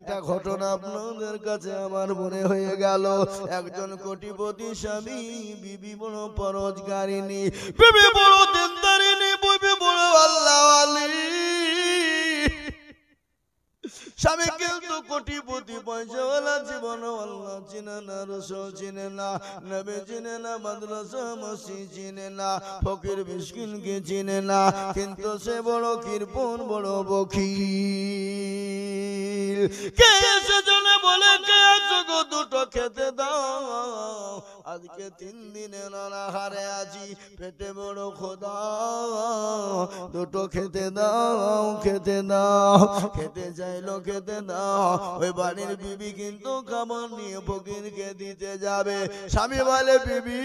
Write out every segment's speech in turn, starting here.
একটা ঘটনা আপনাদের কাছে আমার মনে হয়ে গেল। একজন কোটিপতি স্বামী, বিবি বড় পরোজগারিনী, বিবি বড় দিনদারিনী, বিবি বড় আল্লাহওয়ালি। স্বামী কিন্তু কোটিপতি, পয়সাওয়ালা, জীবন আল্লাহ চিনে না, রসুল চিনে না, নবী চিনে না, মাদ্রাসা মসজিদ চিনে না, ফকির মিসকিনকে চিনে না, কিন্তু সে বড় কৃপণ, বড় বখিল। কে এসে জনে বলে, কে আছো গো দুটো খেতে দাও, আজকে 3 দিনের অনাহারে আছি, পেটে বড় খোদা, দুটো খেতে দাও, খেতে দাও। খেতে চাইলো, খেতে দাও। ওই বাড়ির বিবি কিন্তু খাবার নিয়ে ফকিরকে দিতে যাবে। স্বামী বলে, বিবি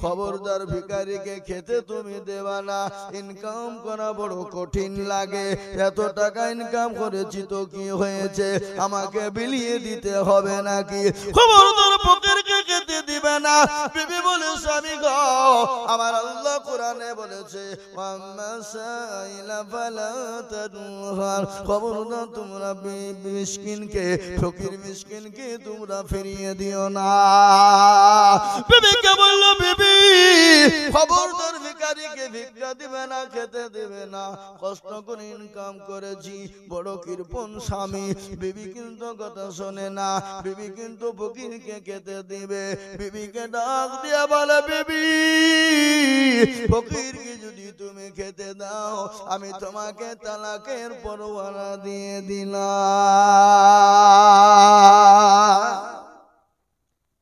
খবরদার, ভিখারিকে খেতে তুমি দেবা না, ইনকাম করা বড় কঠিন লাগে। এত টাকা ইনকাম করেছি তো কি হয়েছে, আমাকে বিলিয়ে দিতে হবে নাকি? খবরদার ফকিরকে খেতে দিবে না। বিবি বলে, স্বামী গো, আমার আল্লাহ কোরআনে বলেছে, খবরদার তোমরা মিসকিনকে, ফকির মিসকিনকে তোমরা ফিরিয়ে দিও না। বিবিকে বলল, বিবি খবরদার ভিখারিকে ভিক্ষা দিবে না, খেতে দেবে না, কষ্ট করে ইনকাম করেছি, বড় কৃপণ স্বামী। বিবি কিন্তু কথা শোনে না, বিবি কিন্তু ফকিরকে খেতে দিবে। বিবিকে ডাক দিয়া বলে, বিবি ফকিরকে যদি তুমি খেতে দাও, আমি তোমাকে তালাকের পরোয়ানা দিয়ে দিলাম।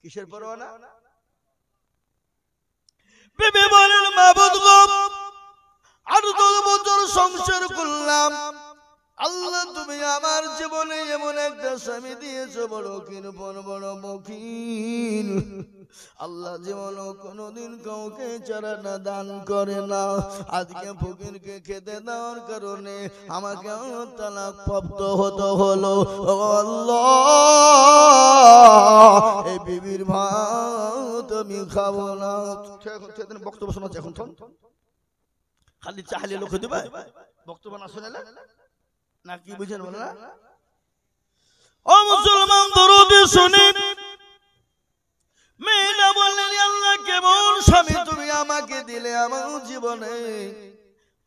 কিসের পরোয়ানা? বিবি বলেন, মাবুদ গো, আর 10 বছর সংসার করলাম, আল্লাহ তুমি আমার জীবনে এমন একটা স্বামী দিয়েছো, বড় কৃপণ, বড় বখিল। আল্লাহ জীবনও কোনোদিন কাউকে চারানা দান করে না। আজকে ফকিরকে খেতে দেওয়ার কারণে আমাকে তালাক প্রাপ্ত হতে হলো। ও আল্লাহ, এই বিবির ভাত আমি খাবো না। বক্তব্য শোনাচ্ছে এখন, খালি চাহলে লোক দিবে, বক্তব্য না শোনালে না কি বুঝেন বলে না? ও মুসলমান, দরুদ শুনেন। মেয়েরা বললেন, আল্লাহ কেমন স্বামী তুমি আমাকে দিলে আমার জীবনে।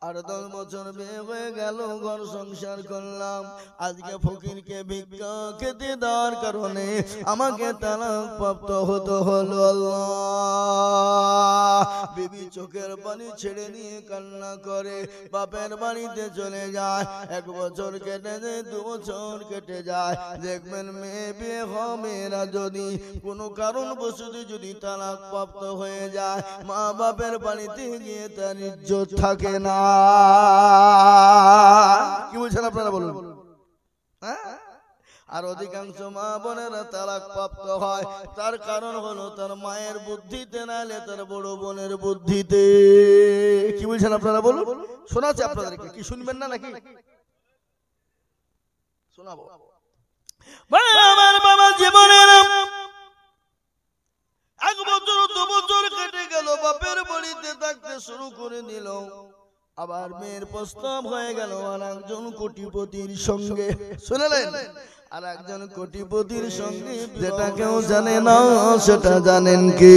আর 10 বছর বিয়ে হয়ে গেল, ঘর সংসার করলাম, আজকে ফকিরকে ভিক্ষা খেতে দেওয়ার কারণে আমাকে তালাক প্রাপ্ত হতে হলো। আল্লাহ, বিবি চোখের পানি ছেড়ে নিয়ে কান্না করে, বাপের বাড়িতে চলে যায়। 1 বছর কেটে যায়, 2 বছর কেটে যায়। দেখবেন মেয়ে বিয়ে মেয়েরা যদি কোনো কারণবশত যদি তালাক প্রাপ্ত হয়ে যায়, মা বাপের বাড়িতে গিয়ে তার ইজ্জত থাকে না। কি বলছেন আপনারা বলুন? আর অধিকাংশ মা বোনেরা তালাক প্রাপ্ত হয়, তার কারণ হলো তার মায়ের বুদ্ধিতে, নাহলে তার বড় বোনের বুদ্ধিতে। কি বলছেন আপনারা বলুন? শোনাচ্ছে আপনাদেরকে, কি শুনবেন না নাকি? শোনাবো। আমার বাবা জীবনের 1 বছর 2 বছর কেটে গেল, বাপের বাড়িতে থাকতে শুরু করে দিল। আবার মেয়ের প্রস্তাব হয়ে গেল আর একজন কোটিপতির সঙ্গে। শুনলেন? আর একজন কোটিপতির সঙ্গে, যেটা কেউ জানে না সেটা জানেন কি,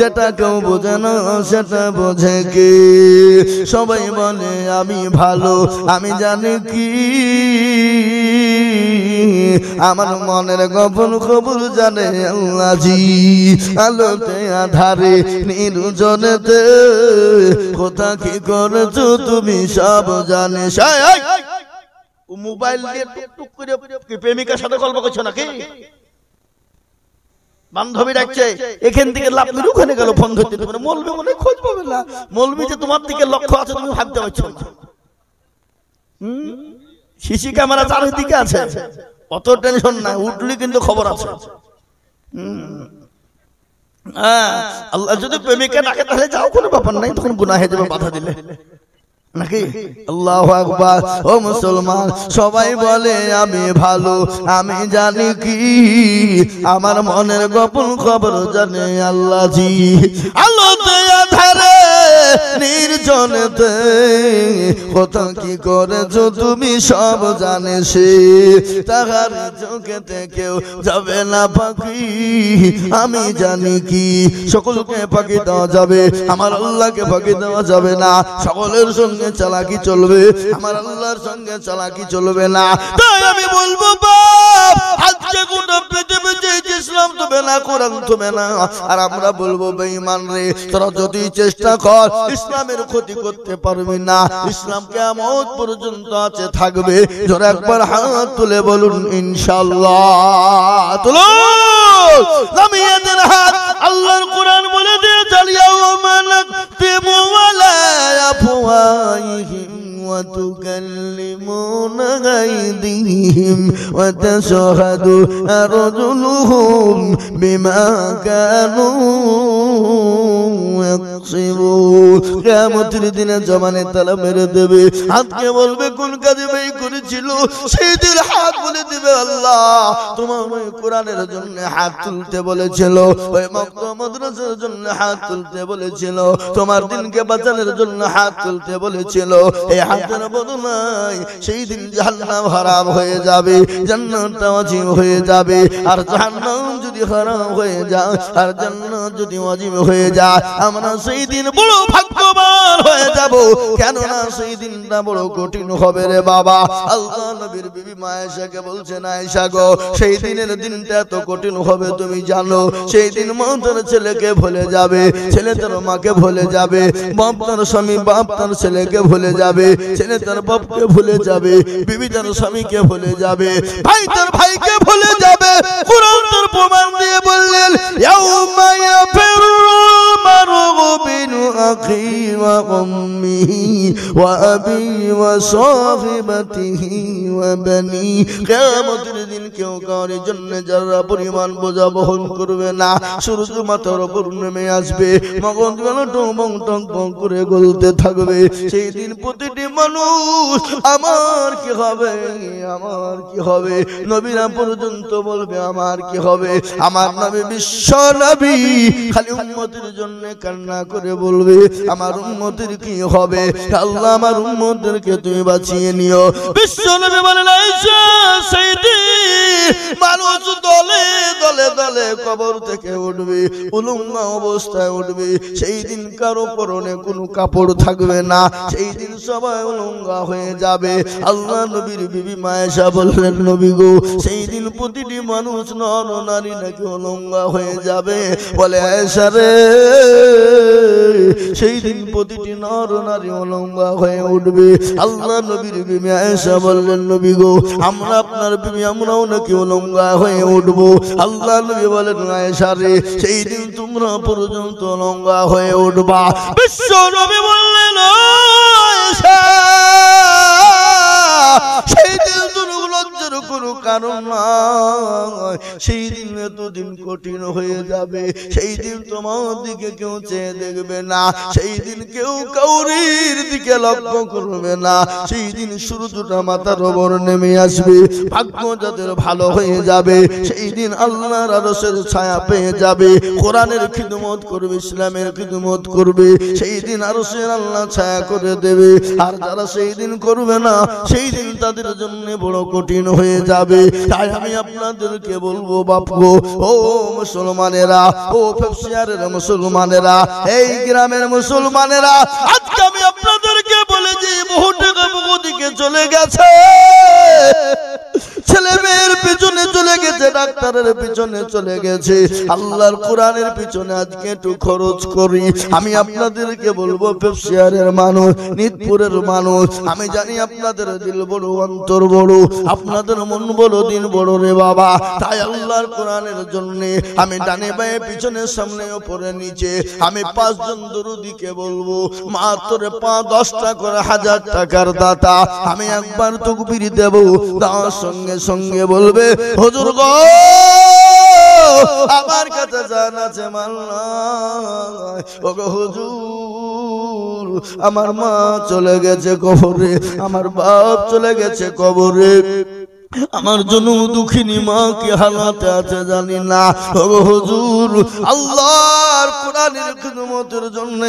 যেটা কেউ বোঝে না সেটা বোঝে কি। সবাই বলে আমি ভালো, আমি জানি কি, আমার মনের গোপন খবর জানে আল্লাহ জি। আলোতে আধারে নির্জনেতে কোথা কি করেছো তুমি সব জানিস। মোবাইল দিয়ে টুক করে প্রেমিকার সাথে গল্প করছো নাকি? বান্ধবী ডাকছে, এখান থেকে লাভ মেরে ওখানে গেল, ফোন ধরতে পারে। মৌলবি মনে খোঁজ পাবে না, মৌলবি যে তোমার দিকে লক্ষ্য আছে তুমি ভাবতে পারছো না। সিসি ক্যামেরা চারিদিকে আছে, অত টেনশন না, উঠলি কিন্তু খবর আছে। আল্লাহ যদি প্রেমিকা ডাকে তাহলে যাও, কোনো ব্যাপার নাই, তখন গুনাহ হয়ে যাবে বাধা দিলে নাকি? আল্লাহু আকবার। ও মুসলমান, সবাই বলে আমি ভালো, আমি জানি কি, আমার মনের গোপন খবর জানে আল্লাহ জি। আলোতে আধারে নির্জনেতে কথা কি করেছো তুমি সব জানে সে তাহার চোখেতে কেউ যাবে না পাখি আমি জানি কি সকলকে ফাঁকি দেওয়া যাবে আমার আল্লাহকে ফাঁকি দেওয়া যাবে না সকলের সঙ্গে চালাকি চলবে আমার আল্লাহর সঙ্গে চালাকি চলবে না তাই আমি বলবো বাপ আজকে গোটা পৃথিবীতে ইসলাম তবে না কোরআন তবে না আর আমরা বলবো বেঈমান রে তোরা যদি চেষ্টা কর ইসলামের ক্ষতি করতে পারবি না ইসলাম কিয়ামত পর্যন্ত আছে থাকবে জোরে একবার হাত তুলে বলুন ইনশাআল্লাহ তুলুন নামিয়ে দেন হাত আল্লাহর কোরআন বলে দিয়ে চালিয়াও মানাক তিমু ওয়ালা আফওয়াহিম وتكلمنا أيديهم وتشهد أرجلهم بما كانوا يكسبون কিয়ামতের দিনে জমানে তালা মেরে দেবে হাতকে বলবে কোন কাজে বেই করেছিল সেই দিন হাত বলে দিবে আল্লাহ তোমার ওই কোরআনের জন্য হাত তুলতে বলেছিল ওই মক্কা মাদ্রাসার জন্য হাত তুলতে বলেছিল তোমার দিনকে বাঁচানোর জন্য হাত তুলতে বলেছিল এই হাতের বদলায় সেই দিন জাহান্নাম হারাম হয়ে যাবে জান্নাতটা ওয়াজিব হয়ে যাবে আর জাহান্নাম যদি হারাম হয়ে যায় আর জান্নাত যদি ওয়াজিব হয়ে যায় আমরা সেই দিন বড় ভাগ্যবান হয়ে যাব কেন না সেই দিনটা বড় কঠিন হবে রে বাবা আল্লাহ নবীর বিবি মা আয়েশাকে বলছেন আয়েশা গো সেই দিনের দিনটা এত কঠিন হবে তুমি জানো সেই দিন মা তার ছেলেকে ভুলে যাবে ছেলে তার মাকে ভুলে যাবে বাপ তার স্বামী বাপ তার ছেলেকে ভুলে যাবে ছেলে তার বাপকে ভুলে যাবে বিবি তার স্বামীকে ভুলে যাবে ভাই তার ভাইকে ভুলে যাবে কুরআন তার প্রমাণ দিয়ে বললেন ইয়াউমা ইয়াফিরুল মারউ মিন আখি ওয়া উম্মিহি ওয়া আবি ওয়া সাহিবাতিহি ওয়া বানি কিয়ামতের দিন কেউ কারোর জন্য যারা পরিমাণ বোঝা বহন করবে না সূর্য মাথার উপর নেমে আসবে মগজগুলো টং টং টং করে গলতে থাকবে সেই দিন প্রতিটি মানুষ আমার কি হবে আমার কি হবে নবীরা পর্যন্ত বলবে আমার কি হবে আমার নবী বিশ্ব নবী খালি উম্মতের জন্য কান্না করে বলবে আমার উম্মতের কি হবে আল্লাহ আমার উম্মতদেরকে তুমি বাঁচিয়ে নিও বিশ্ব নবী বলেন আয়েশা সেই দিন মানুষ দলে দলে দলে কবর থেকে উঠবে উলঙ্গ অবস্থায় উঠবে সেই দিন কারো পরনে কোনো কাপড় থাকবে না সেই দিন সবাই উলঙ্গ হয়ে যাবে আল্লাহ নবীর বিবি মা আয়েশা বললেন নবী গো সেই দিন প্রতিটি মানুষ নর নারী নাকি উলঙ্গ হয়ে যাবে বলে আয়েশা রে সেই দিন প্রতিটি নর নারী উলঙ্গ হয়ে উঠবে আল্লাহ নবীর বিবি আয়েশা বললেন নবী গো আমরা আপনার বিবি আমরাও নাকি উলঙ্গ হয়ে উঠবো আল্লাহ নবী বলেন আয়েশা রে সেই দিন তোমরা পর্যন্ত উলঙ্গ হয়ে উঠবা বিশ্ব নবী বললেন আয়েশা সেই দিন লজ্জার কোনো কারণ নয় সেই দিন এতদিন কঠিন হয়ে যাবে সেই দিন তোমার দিকে কেউ চেয়ে দেখবে না সেই দিন কেউ কাউরির দিকে লক্ষ্য করবে না সেই দিন সূর্যটা মাথার উপর নেমে আসবে ভাগ্য যাদের ভালো হয়ে যাবে সেই দিন আল্লাহর আরশের ছায়া পেয়ে যাবে কোরআনের খিদমত করবে ইসলামের খিদমত করবে সেই দিন আরশের আল্লাহ ছায়া করে দেবে আর যারা সেই দিন করবে না সেই দিন তাদের জন্য বড় কঠিন হয়ে যাবে তাই আমি আপনাদেরকে বলবো বাপগো ও মুসলমানেরা ও ফেফসিয়ারের মুসলমানেরা এই গ্রামের মুসলমানেরা আজকে আমি আপনাদেরকে বলে যে বহু টাকা দিকে চলে গেছে ছেলে মেয়ের পিছনে চলে গেছে ডাক্তারের পিছনে চলে গেছে আল্লাহর কোরআনের পিছনে আজকে একটু খরচ করি আমি আপনাদেরকে বলবো ফেফসিয়ারের মানুষ নিতপুরের মানুষ আমি জানি আপনাদের দিল বড় অন্তর বড় আপনাদের মন বড় দিন বড় রে বাবা তাই আল্লাহর কোরআনের জন্য আমি ডানে বায়ে পিছনে সামনে উপরে নিচে আমি 5 জন দরুদিকে বলবো মাত্র 10টা করে 1000 টাকার দাতা আমি একবার তাকবীর দেব তার সঙ্গে সঙ্গে বলবে হুজুর গো আমার কাছে জান আছে মাল নাই ও গো হুজুর আমার মা চলে গেছে কবরে আমার বাপ চলে গেছে কবরে আমার জন্য দুঃখিনী মা কি হালাতে আছে জানি না ও হুজুর আল্লাহ আল্লাহর কোরআনের খিদমতের জন্য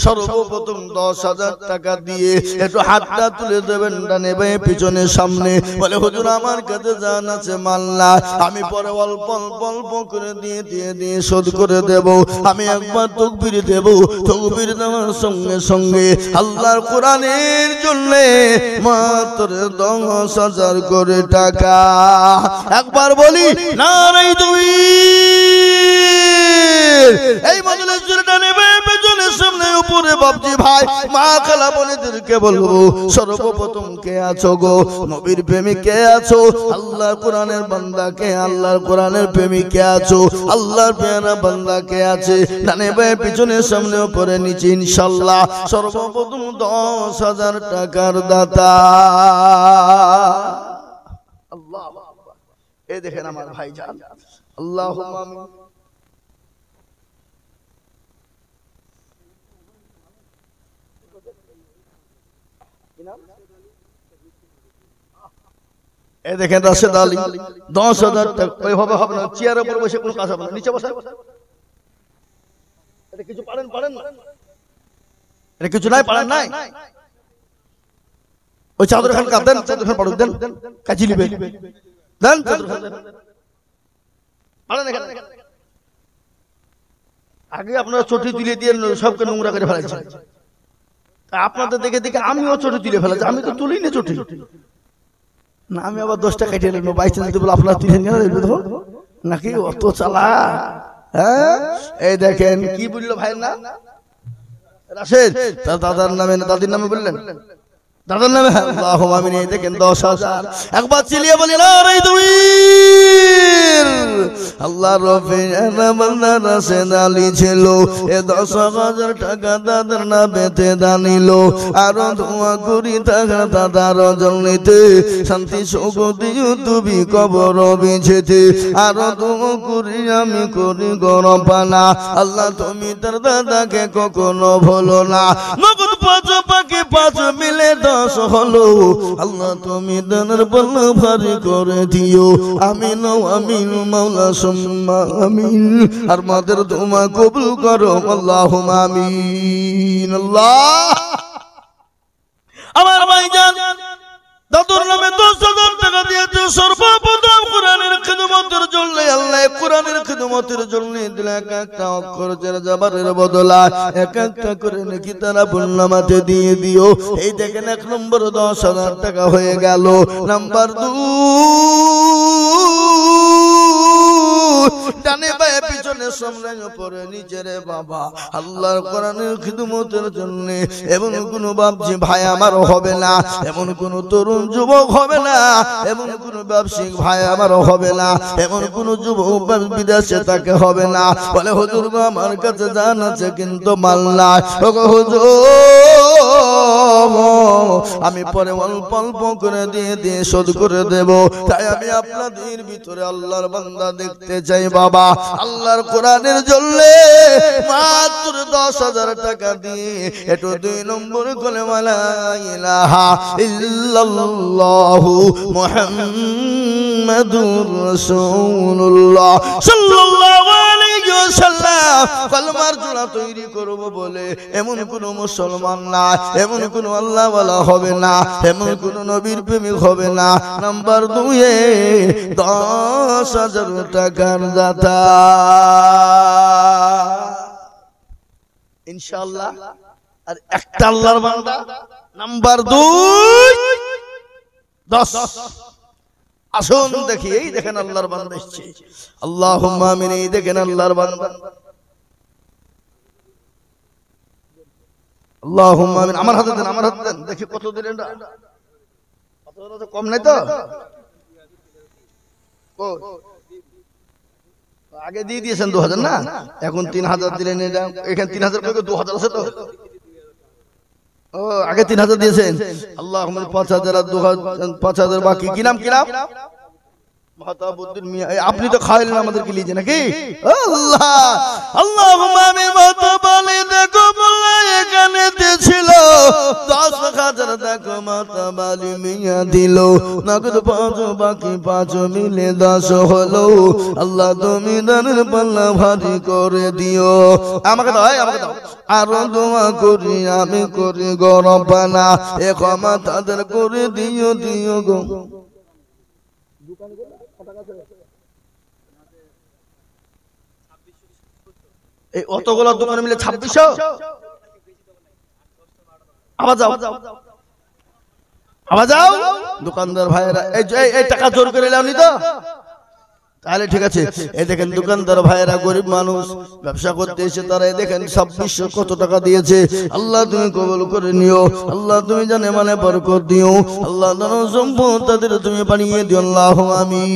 সর্বপ্রথম 10,000 টাকা দিয়ে একটু হাতটা তুলে দেবেন ডানে বাঁয়ে পিছনে সামনে, বলে হুজুর আমার কাছে জান আছে মাল না, আমি পরে অল্প অল্প অল্প করে দিয়ে শোধ করে দেব। আমি একবার তাকবীর দেব, তাকবীর দেওয়ার সঙ্গে সঙ্গে আল্লাহর কোরআনের জন্য মাত্র 10,000 করে টাকা। একবার বলি নারায়ে তাকবীর। এই মজলিসের ডানে বাঁয়ে পেছনে সামনে উপরে বাপজি ভাই মা খালা বোনেদেরকে বলবো, সর্বপ্রথম কে আছো গো? নবীর প্রেমিক কে আছো? আল্লাহর কোরআনের বান্দা কে? আল্লাহর কোরআনের প্রেমিক কে আছো? আল্লাহর পেয়ারা বান্দা কে আছে? ডানে বাঁয়ে পিছনে সামনে উপরে নিচে ইনশাআল্লাহ সর্বপ্রথম 10,000 টাকার দাতা। আল্লাহু আকবার। এই দেখেন আমার ভাইজান, আল্লাহুম্মা আমিন। এই দেখেন রাশেদ আলী 10,000 টাকা। ওইভাবে হবে না, চেয়ারের উপর বসে কোনো কাজ হবে না, নিচে বসে। এটা কিছু পারেন না, এটা কিছু নাই পারেন নাই। ওই চাদর খান কাঁদেন, চাদর খান পাড়ুক দেন, কাজী লিবে দেন, চাদর খান পারেন। এখানে আগে আপনারা চটি তুলে দিয়ে সবকে নোংরা করে ফেলাচ্ছেন, আপনাদের দেখে দেখে আমিও চটি তুলে ফেলাচ্ছি। আমি তো তুলি না চটি না, আমি আবার 10 টাকা কেটে নেবো। বাই চান্স বলে আপনারা তুলেন কেন নাকি অত চালা? হ্যাঁ এই দেখেন কি বললো ভাই না রাশেদ, তার দাদার নামে না দাদির নামে বললেন? দাদার নামে। আল্লাহুম্মা আমিন। এই দেখেন 10,000। একবার চিলিয়ে বলি নারায়ে তাকবীর। আল্লাহ রব্বিল বান্দা রাশেদ আলী ছিল, এ 10,000 টাকা দাদার নামেতে দানিল। আরো দোয়া করি থাকা দাদার জন্যতে শান্তি সুখ দিও তুমি কবর বিছেতে। আরো দোয়া করি আমি করি গরপানা, আল্লাহ তুমি তার দাদাকে কখনো ভুলো না। নগদ 5 পাখি 5 মিলে 10 হলো, আল্লাহ তুমি দানের পাল্লা ভারী করে দিও। আমিন আমিন মাওলা সুম্মা আমিন। আর মাদের দোয়া কবুল করো, আল্লাহুম্মা আমিন। আল্লাহ আমার ভাইজান দাদুর নামে 10,000 টাকা দিয়েছে সর্বপ্রথম কোরআনের খিদমতের জন্য। আল্লাহ কোরআনের খিদমতের জন্য দিলে এক একটা অক্ষর জবরের বদলায় এক একটা করে নাকি তারা পুণ্যমাতে দিয়ে দিও। এই দেখেন 1 নম্বর 10,000 টাকা হয়ে গেল। নাম্বার 2 ডানে বাঁয়ে পিছনে সামনে উপরে নিচে রে বাবা আল্লাহর কোরআনের খিদমতের জন্য এমন কোন বাপজি ভাই আমার হবে না, এমন কোন তরুণ যুবক হবে না, এমন কোন ব্যবসায়িক ভাই আমার হবে না, এমন কোন যুবক বিদেশে তাকে হবে না। বলে হুজুর গো আমার কাছে জান আছে কিন্তু মাল নাই। ওগো হুজুর আমি পরে অল্প অল্প করে দিয়ে শোধ করে দেব। তাই আমি আপনাদের ভিতরে আল্লাহর বান্দা দেখতে চাই বাবা। আল্লাহর কোরআনের জন্য মাত্র 10,000 টাকা দিয়ে একটু 2 নম্বর করে লা ইলাহা ইল্লাল্লাহু মুহাম্মাদুর রাসূলুল্লাহ সাল্লাল্লাহু আলাইহি ওয়াসাল্লাম কলমার জোড়া তৈরি করব বলে এমন কোন মুসলমান না, এমন কোন আল্লাহ ওয়ালা হবে না, এমন কোন নবীর প্রেমিক হবে না। নাম্বার 2 10,000 টাকার দাতা ইনশাআল্লাহ। আর একটা আল্লাহর বান্দা নাম্বার 2 10। আসুন দেখি, এই দেখেন আল্লাহর বান্দা এসেছে। আল্লাহুম্মা আমিন। এই দেখেন আল্লাহর বান্দা। আল্লাহুম্মা আমিন। আমার হাতে দেন, আমার হাতে দেন, দেখি কত দিলেন। কত কম নাই তো? আগে দিয়ে দিয়েছেন 2,000 না, এখন 3,000 দিলেন। এখানে 3,000 করে 2,000 আছে তো? ও আগে 3,000 দিয়েছেন। আল্লাহুম্মা 5,000 আর 5,000 বাকি। কি নাম কি নাম? মাহতাবউদ্দিন মিয়া। আপনি তো খাইলেন আমাদেরকে লিজে নাকি? আল্লাহ আল্লাহুম্মা আমিন। মাহতাব আলী দেখো বলে এখানে ছিল 10,000 টাকা মাতা বালি মিয়া দিল, নগদ 5 বাকি 5 মিলে 10 হলো। আল্লাহ তুমি দানের পাল্লা ভারী করে দিও। আমাকে দাও, আমাকে দাও। আরো দোয়া করি আমি করি গরম পানা, এ ক্ষমা তাদের করে দিও দিও গো। এই অতগুলো দোকানে মিলে 2600। আবার যাও, আবার যাও। দোকানদার ভাইরা এই টাকা জোর করে লাওনি তো? তাহলে ঠিক আছে। এই দেখেন দোকানদার ভাইরা গরিব মানুষ, ব্যবসা করতে এসে তারা দেখেন 2600 কত টাকা দিয়েছে। আল্লাহ তুমি কবুল করে নিও, আল্লাহ তুমি জানে মানে বরকত দিও, আল্লাহ ধন সম্পদ তাদের তুমি বানিয়ে দিও, আল্লাহ আমিন।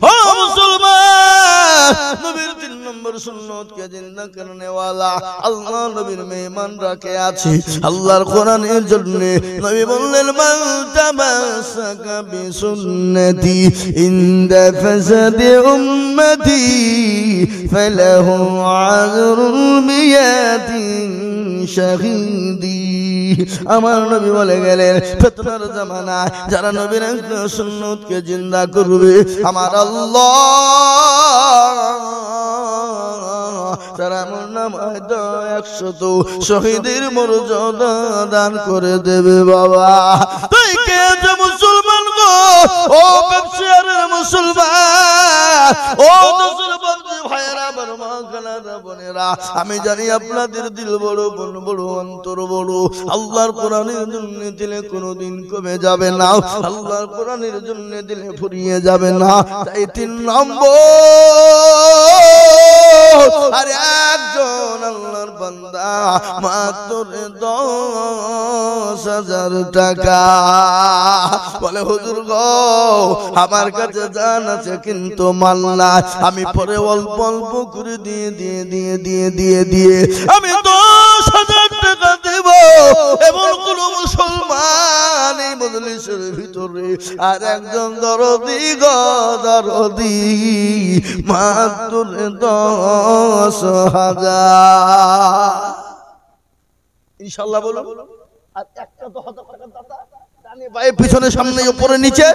ও মুসলমান, নবীর 3 নম্বর সুন্নত কে জিন্দা করনে ওয়ালা আল্লাহ নবীর মেহমান রাখে আছে আল্লাহর কোরআনের জন্য। নবী বললেন মান তামাসাকা বিসুন্নতি ইনদা ফাসাদি উম্মতি ফালাহু আজরুল মিয়াতিন শাহীদি। আমার নবী বলে গেলেন ফিতনার জামানায় যারা নবীর সুন্নতকে জিন্দা করবে আমার আল্লাহ তারা আমার নাম 100 শহীদের মর্যাদা দান করে দেবে। বাবা তুই কে যে মুসলমান গো, ও ব্যবসায়ীর মুসলমান, ও মুসলমান ভাইয়েরা, আমার মা খালারা বোনেরা, আমি জানি আপনাদের দিল বড়, মন বড়, অন্তর বড়। আল্লাহর কোরআনের জন্য দিলে কোনোদিন কমে যাবে না, আল্লাহর কোরআনের জন্য দিলে ফুরিয়ে যাবে না। তাই 3 নম্বর, আরে একজন আল্লাহর বান্দা মাত্র 10,000 টাকা বলে হুজুর গো আমার কাছে জান আছে কিন্তু মাল নাই, আমি পরে অল্প অল্প করে দিয়ে আমি 10,000 টাকা দেব। এমন কোন মুসলমান এই মজলিসের ভিতরে আর একজন দরদি গো দরদি মাত্র 10,000 ইনশাআল্লাহ বলো। আর একটা 10,000 টাকা দাতা ডানে বায়ে পিছনে সামনে উপরে নিচে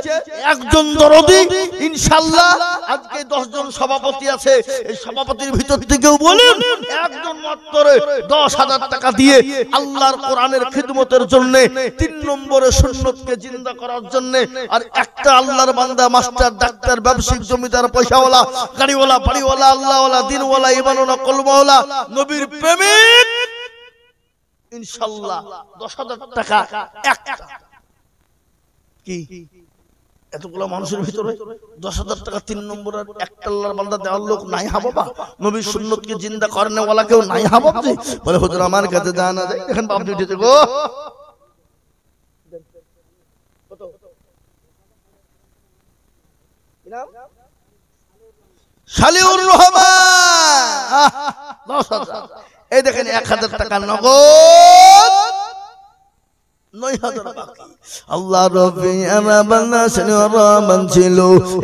একজন দরদি ইনশাআল্লাহ। আজকে 10 জন সভাপতি আছে, এই সভাপতির ভিতর থেকেও বলেন একজন মাত্র 10,000 টাকা দিয়ে আল্লাহর কোরআনের খিদমতের জন্য, 3 নম্বরে সুন্নতকে জিন্দা করার জন্য। আর একটা আল্লাহর বান্দা মাস্টার ডাক্তার ব্যবসায়িক জমিদার পয়সাওয়ালা গাড়িওয়ালা বাড়িওয়ালা আল্লাহওয়ালা দিনওয়ালা ইমানওয়ালা কলমাওয়ালা নবীর প্রেমিক ইনশাআল্লাহ 10,000 টাকা একটা। কি এতগুলো মানুষের ভিতরে 10,000 টাকা 3 নম্বরের একটা আল্লাহর বান্দা দেওয়ার লোক নাই হা বাবা? নবীর সুন্নতকে জিন্দা করনে ওয়ালা কেউ নাই হা বাবা? বলে হুজুর আমার কাছে জানা যায়। দেখেন বাপ উঠেছে গো, শালিউর রহমান 10,000। এই দেখেন 1,000 টাকা নগদ, 9,000 বাকি। আল্লাহ রব্বি আমার বান্দা ছিল রহমান ছিল,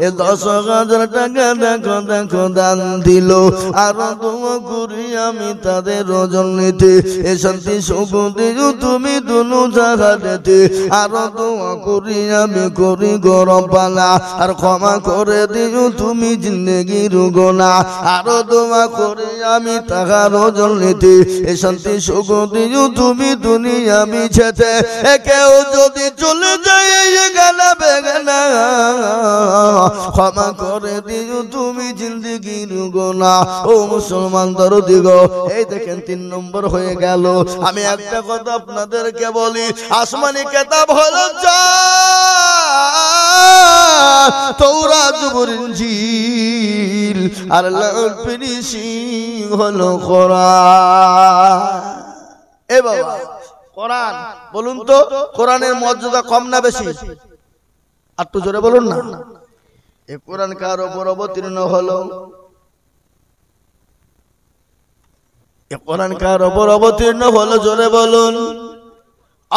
এ 10,000 টাকা দেখো দেখো দান দিল। আর দোয়া করি আমি তাদের ওজন নিতে, এ শান্তি সুখ দিও তুমি দুনু জাহানেতে। আর দোয়া করি আমি করি গরম পানা, আর ক্ষমা করে দিও তুমি জিন্দেগির গুনাহ। আর দোয়া করি আমি তাহার ওজন নিতে, এ শান্তি সুখ দিও তুমি দুনিয়া মিছেতে। কেউ যদি চলে যায় গানা বেগানা, ক্ষমা করে দিও তুমি জিন্দেগির গুনাহ। ও মুসলমান দরদি গো, এই দেখেন 3 নম্বর হয়ে গেল। আমি একটা কথা আপনাদেরকে বলি, আসমানি কিতাব হলো তাওরাত জবুর ইনজিল, আর লাউল ফিনিশিং হলো কোরআন। এ বাবা কোরআন বলুন তো, কোরআনের মর্যাদা কম না বেশি? আর একটু জোরে বলুন না। এই কোরআন কার উপর অবতীর্ণ হলো? এই কোরআন কার উপর অবতীর্ণ হলো? জোরে বলুন।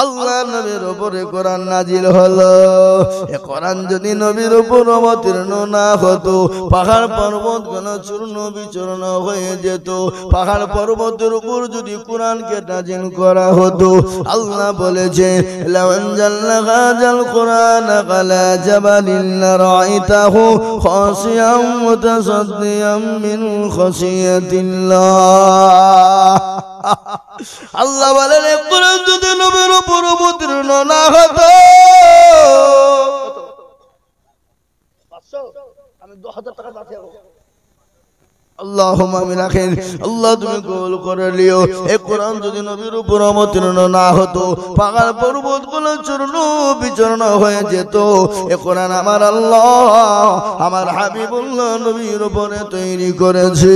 আল্লাহ নবীর উপরে কোরআন নাজিল হলো। এ কোরআন যদি নবীর উপর অবতীর্ণ না হতো, পাহাড় পর্বত গুলো চূর্ণ বিচূর্ণ হয়ে যেত। পাহাড় পর্বতের উপর যদি কোরআনকে নাজিল করা হতো, আল্লাহ বলেছে লাউ আনজালনা হাযাল কোরআন আলা জাবালিন লারাআইতাহু খাশিয়াম মুতাসাদ্দিয়াম মিন খাশিয়াতিল্লাহ। আল্লাহ বলেন কোরআন যদি নবীর উপর অবতীর্ণ না হতো, আমি 2000 টাকা পাঠিয়ে দেব। আল্লাহুম্মা আমিন। আখির আল্লাহ তুমি কবুল করে লিও। এই কোরআন যদি নবীর উপর অবতীর্ণ না হতো, পাহাড় পর্বত গুলো চূর্ণ বিচূর্ণ হয়ে যেত। এই কোরআন আমার আল্লাহ আমার হাবিবুল্লাহ নবীর উপরে তৈরি করেছে।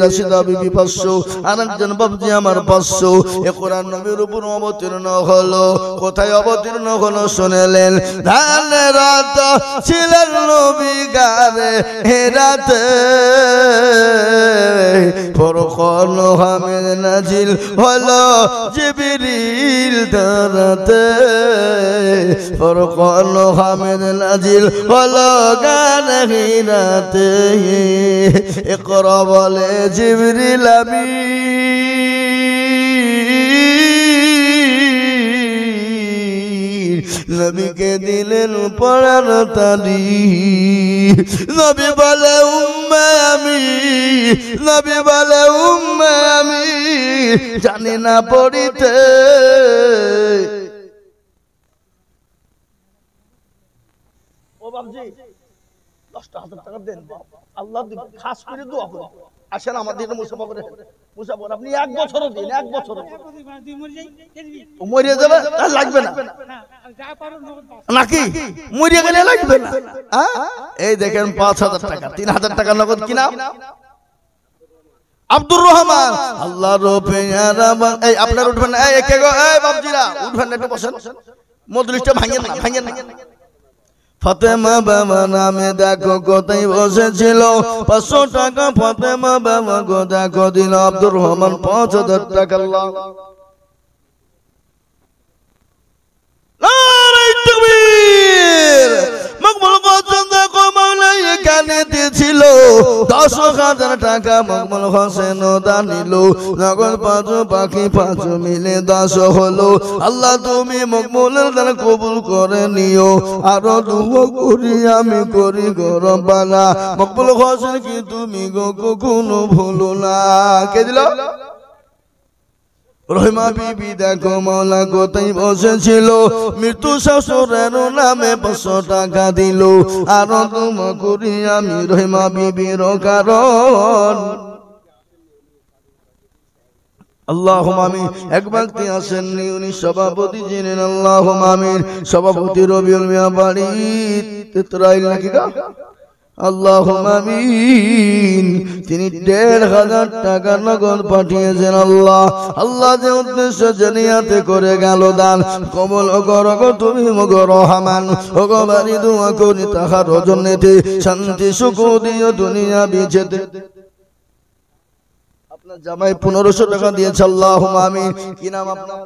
রাশিদা বিবি 500, আরেকজন বাবজি আমার 500। এই কোরআন নবীর উপর অবতীর্ণ হলো। কোথায় অবতীর্ণ হলো শুনেলেন? ধানের রাত ছিলেন নবী গারে হেরাতে, ফরকান হামিদ নাজিল হলো জিবরিল দারাতে। ফরকান হামিদ নাজিল হলো গানে হিরাতে। ইকরা বলে জিবরিল আমিন, নবীকে দিলেন পড়ার তালিম। নবী বলে উম্মে আমি, নবী বলে উম্মে আমি জানি না পড়িতে। ও বাবজি 10,000 টাকা দেন, আল্লাহ খাস করে দোয়া করুন। আসেন আমাদের মুসাফা করে, মুসাফা আপনি 1 বছরও দিন, 1 বছর মরিয়ে যাবে লাগবে না নাকি? মরিয়ে গেলে লাগবে না। এই দেখেন 5,000 টাকা, 3,000 টাকা নগদ কিনা আব্দুর রহমান। আল্লাহর পেয়ারা। এই আপনারা উঠবেন না, এই কে গো, এই বাবজিরা উঠবেন না, একটু বসেন, মজলিসটা ভাঙেন না, ভাঙেন না। ফাতেমা বাবা নামে দেখো কোথায় বসেছিল, 500 টাকা ফাতেমা বাবা গো দেখো দিল আব্দুর রহমান 5,000 টাকা। আল্লাহ নারে তাকবীর। মকবুল হোসেন দেখো মাওলা এখানে দিয়েছিল 10,000 টাকা। মকবুল হোসেন দান নিল নগদ 5 পাখি 5 মিলে 10 হলো। আল্লাহ তুমি মকবুলের দান কবুল করে নিও। আরো দোয়া করি আমি করি গরম বানা, মকবুল হোসেন কি তুমি গো কখনো ভুলো না। কে দিল? রহিমা বিবি দেখো মাওলা কোথায় বসেছিল, মৃত্যু শ্বশুরের নামে 500 টাকা দিল। আর তোমা করি আমি রহিমা বিবির কারণ। আল্লাহুম্মা আমিন। এক ব্যক্তি আসেননি, উনি সভাপতি ছিলেন। আল্লাহুম্মা আমিন। সভাপতি রবিউল মিয়া বাড়ি তেতরাইল নাকি গা? আল্লাহুম্মা আমিন। তিনি 1,500 টাকা নগদ পাঠিয়েছেন। আল্লাহ আল্লাহ যে উদ্দেশ্য জেনিয়াতে করে গেল দান কবুল করো গো তুমি মগো রহমান। ওগো বাড়ি দোয়া করি তাহার জন্যতে শান্তি সুখ দিও দুনিয়া বিছেতে। আপনার জামাই 1500 টাকা দিয়েছে। আল্লাহুম্মা আমিন। কি নাম আপনার?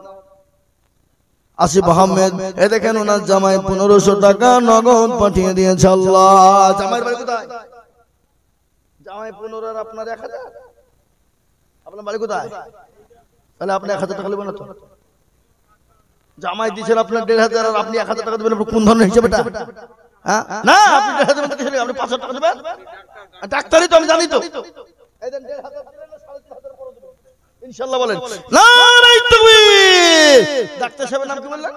আসিফ আহমেদ। এ দেখেন ওনার জামাই 1500 টাকা নগদ পাঠিয়ে দিয়েছে। আল্লাহ জামাইয়ের বাড়ি কোথায়? জামাই 15 আর আপনার 1000। আপনার বাড়ি কোথায়? তাহলে আপনি 1000 টাকা নেবেন না তো? জামাই দিয়েছেন আপনার 1,500 আর আপনি 1000 টাকা দেবেন, কোন ধরনের হিসাব এটা? হ্যাঁ না, আপনি 1,500 টাকা দিয়েছেন, আপনি 500 টাকা দেবেন। ডাক্তারই তো আমি জানি তো। এই দেন 1,500 ইনশাআল্লাহ বলেন নারে তাকবীর। ডাক্তার সাহেবের নাম কি বললেন?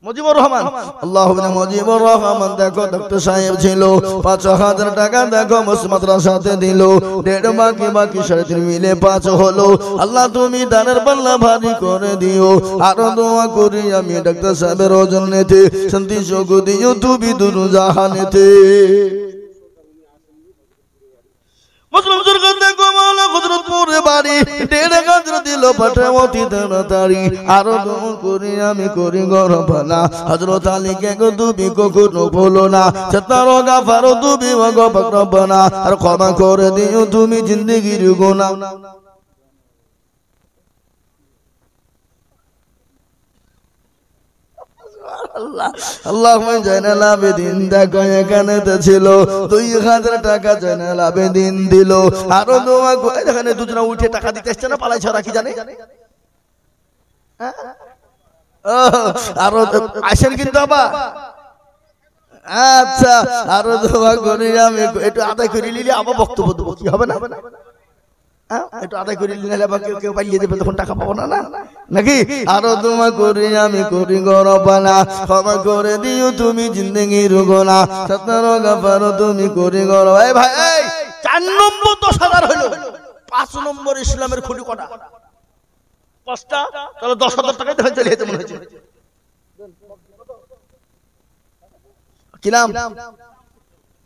মুজিবুর রহমান। আল্লাহুম্মা মুজিবুর রহমান। দেখো ডাক্তার সাহেব ছিল 5,000 টাকা দেখো মাদ্রাসাতে দিল। 1.5 বাকি 3.5 মিলে 5 হলো। আল্লাহ তুমি দানের পাল্লা ভারী করে দিও। আর দোয়া করি আমি ডাক্তার সাহেবের জন্যতে শান্তি সুখ দিও তুমি দুরু জাহানেতে। মুসলিম সরকার দেখো মাওলা হযরতপুরে বাড়ি 1,500 দিল পাঠাওতি তাড়াতাড়ি। আরো দোয়া করি আমি করি গরবানা, হযরত আলীকে গো তুমি কখনো ভুলো না। সত্তার গাফার তুমি গো রব্বানা, আর ক্ষমা করে দিও তুমি জিন্দেগির গুনাহ। আল্লাহ আল্লাহ জয়নাল আবেদিন দেখো এখানে তো ছিল 2000 টাকা জয়নাল আবেদিন দিল আরো দোয়া করে এখানে দুজনে উঠে টাকা দিতে আসছে না পালাই ছড়া কি জানে আরো আসেন কিন্তু আবার আচ্ছা আরো দোয়া করি আমি একটু আদায় করে নিলে আবার বক্তব্য দেবো কি হবে না একটু আদায় করে নিলে আবার কেউ পালিয়ে দেবে তখন টাকা পাবো না নাকি আরো দোয়া করি আমি করি গরবানা ক্ষমা করে দিও তুমি জিন্দেগির গোনা সতরো গাফারো তুমি করি গর এই ভাই এই 4 নম্বর 10,000 হলো 5 নম্বর ইসলামের খুঁটি কটা 5টা তাহলে 10,000 টাকায় ধরে চলে যেতে মনে হচ্ছে কি নাম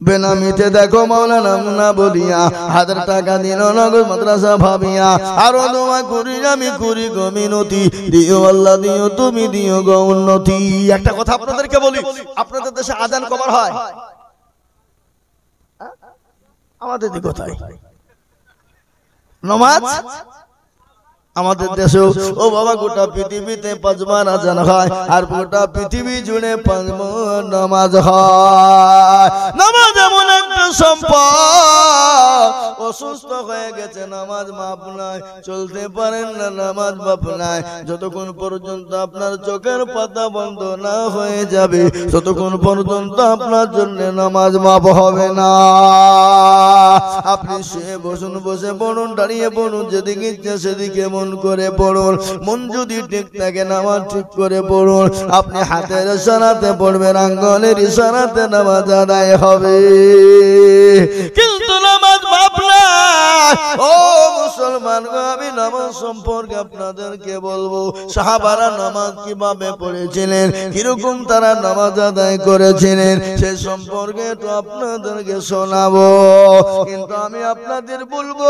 বেনামিতে দেখো মাওলানা মুন্না বলিয়া 1000 টাকা দিল নগর মাদ্রাসা ভাবিয়া আরো দোয়া করি আমি করি গো মিনতি দিও আল্লাহ দিও তুমি দিও গো উন্নতি একটা কথা আপনাদেরকে বলি আপনাদের দেশে আযান কবার হয় আমাদের দিকে কোথায় নামাজ আমাদের দেশেও ও বাবা গোটা পৃথিবীতে 5 বার আযান হয় আর গোটা পৃথিবী জুড়ে 5 বার নামাজ হয় নামাজ এমন একটা সম্পদ অসুস্থ হয়ে গেছে নামাজ মাপ নাই চলতে পারেন না নামাজ মাপ নাই যতক্ষণ পর্যন্ত আপনার চোখের পাতা বন্ধ না হয়ে যাবে ততক্ষণ পর্যন্ত আপনার জন্য নামাজ মাপ হবে না আপনি শুয়ে বসুন বসে পড়ুন দাঁড়িয়ে পড়ুন যেদিকে ইচ্ছে সেদিকে মন করে পড়ুন মন যদি ঠিক থাকে নামাজ ঠিক করে পড়ুন আপনি হাতের ইশারাতে পড়বেন আঙ্গুলের ইশারাতে নামাজ আদায় হবে কিন্তু নামাজ মাপ নাই ও মুসলমান আমি নামাজ সম্পর্কে আপনাদেরকে বলবো সাহাবারা নামাজ কিভাবে পড়েছিলেন কিরকম তারা নামাজ আদায় করেছিলেন সে সম্পর্কে তো আপনাদেরকে শোনাবো কিন্তু আমি আপনাদের বলবো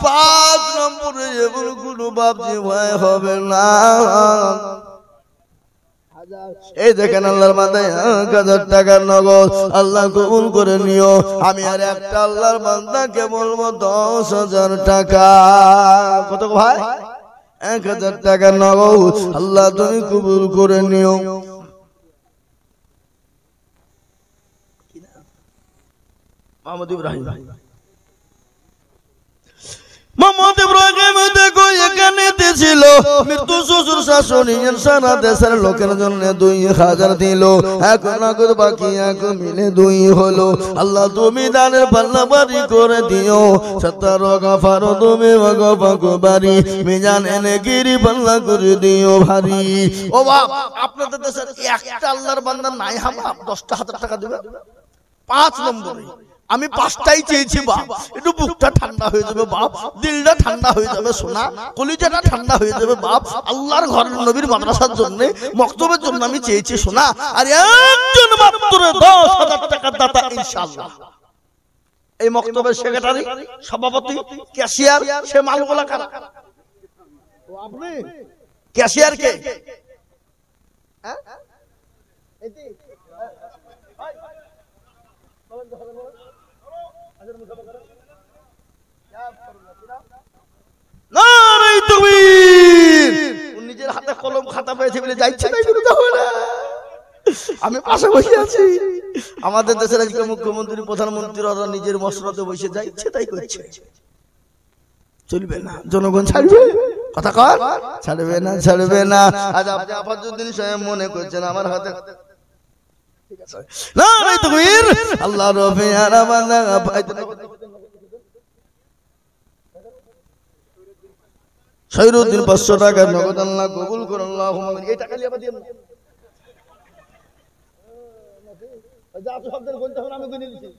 5 নম্বরে এমন কোনো বাপজি ভয় হবে না এই দেখেন আল্লাহর মাথায় 1000 টাকার নগদ আল্লাহ কবুল করে নিও আমি আর একটা আল্লাহর বান্দাকে বলবো 10,000 টাকা কত ভাই 1000 টাকার নগদ আল্লাহ তুমি কবুল করে নিও মোহাম্মদ ইব্রাহিম মোহাম্মদ ইব্রাহিম দেখো এখানে ছিল মৃত্যু শ্বশুর শাশুড়ি সারা দেশের লোকের জন্য 2000 দিল এখন নগদ বাকি এখন মিলে 2 হলো আল্লাহ তুমি দানের পাল্লা বাড়ি করে দিও 17 গাফারো তুমি গফা বাড়ি মিজান এনে গিরি পাল্লা করে দিও ভারী ও বাপ আপনাদের দেশের একটা আল্লাহর বান্দা নাই হামা 10,000 টাকা দিবে 5 নম্বরে আমি 5টাই চেয়েছি বাপ একটু বুকটা ঠান্ডা হয়ে যাবে বাপ দিলটা ঠান্ডা হয়ে যাবে সোনা কলিজাটা ঠান্ডা হয়ে যাবে বাপ আল্লাহর ঘরের নবীর মাদ্রাসার জন্য মক্তবের জন্য আমি চেয়েছি সোনা আর একজন মাত্র 10,000 টাকার দাতা ইনশাআল্লাহ এই মক্তবের সেক্রেটারি সভাপতি ক্যাশিয়ার সে মালগুলা কারা ও আপনি ক্যাশিয়ার কে হ্যাঁ এটি নিজের হাতে কলম খাতা পেয়েছে বলে যাইছে না আমি পাশে বসে আছি আমাদের দেশের আজকে মুখ্যমন্ত্রী প্রধানমন্ত্রী ওরা নিজের মসনদে বসে যাইছে তাই করছে চলবে না জনগণ ছাড়বে কথা কর ছাড়বে না আজ আপনি আফাজউদ্দিন সাহেব মনে করছেন আমার হাতে ঠিক আছে না ভাই তাকবীর আল্লাহ রবে আর বান্দা শহীদুদ্দিন 500 টাকা নগদ আল্লাহ কবুল করুন আল্লাহুম্মা এই টাকা লিয়ে দিন যা শব্দের বলতে হবে আমি গুনে দিছি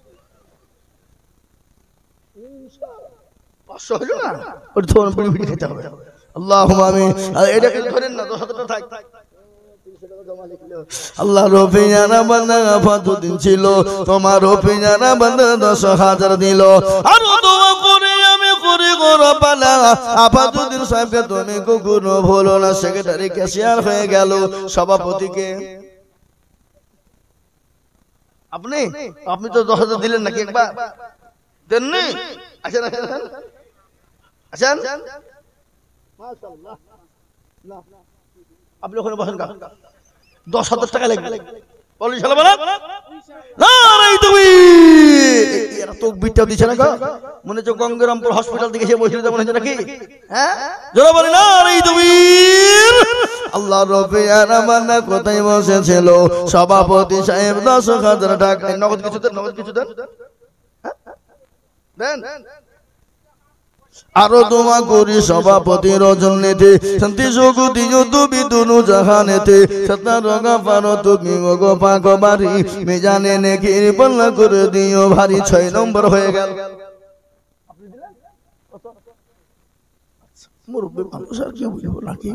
ইনশাআল্লাহ 500 হলো না ওর ধরুন বিড়ি খেতে হবে আল্লাহুম্মা আমিন এটাকে ধরেন না 10,000 টাকা থাক আল্লাহ রবে জানা বান্দা আফাজউদ্দিন ছিল তোমার রবে জানা বান্দা 10,000 দিল আর দোয়া করে আমি করি গোরবালা আফাজউদ্দিন সাহেবকে তুমি কখনো ভুলো না সেক্রেটারি ক্যাশিয়ার হয়ে গেল সভাপতিকে আপনি তো 10,000 দিলেন নাকি একবার দেননি আসেন মাশাআল্লাহ আপনি ওখানে বসেন, 10,000 টাকা লাগবে। বলি শালা বলেন না রে তুমি, এরা তো বিটটা দিছে না গো, মনে হচ্ছে গঙ্গারামপুর হসপিটাল থেকে এসে বসে মনে হচ্ছে নাকি, হ্যাঁ জোরে বলি না রে তুমি। আল্লাহ রব্বুল আলামিন কোথায় বসেছিল সভাপতি সাহেব 10,000 টাকা নগদ কিছু দেন, নগদ কিছু দেন, দেন। আরো দোয়া করি সভাপতির জন্যতে শান্তি সুখ দিও তুমি দুনু জাহানেতে, সত্তর গাফারো তুমি গো পাক বাড়ি মিজানে নেকির পাল্লা করে দিও ভারী। 6 নম্বর হয়ে গেল। মুরব্বি মানুষ আর কি বলবো নাকি,